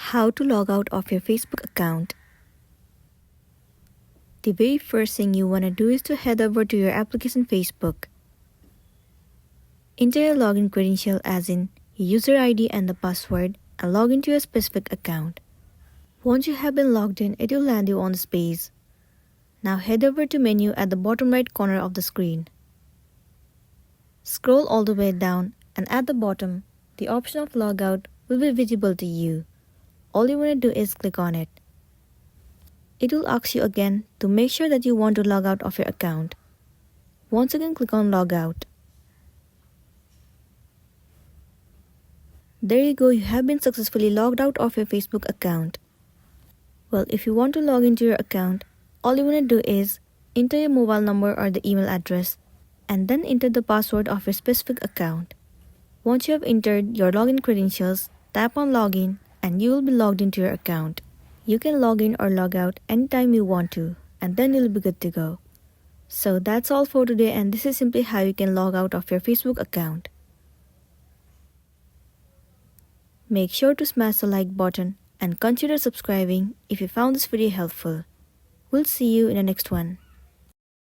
How to log out of your Facebook account. The very first thing you want to do is to head over to your application Facebook. Enter your login credential as in your user ID and the password and log into your specific account. Once you have been logged in, it will land you on this page. Now head over to menu at the bottom right corner of the screen. Scroll all the way down and at the bottom, the option of logout will be visible to you. All you want to do is click on it. It will ask you again to make sure that you want to log out of your account. Once again, click on Logout. There you go, you have been successfully logged out of your Facebook account. Well, if you want to log into your account, all you want to do is enter your mobile number or the email address and then enter the password of your specific account. Once you have entered your login credentials, tap on Login and you will be logged into your account. You can log in or log out anytime you want to, and then you'll be good to go. So that's all for today, and this is simply how you can log out of your Facebook account. Make sure to smash the like button and consider subscribing if you found this video helpful. We'll see you in the next one.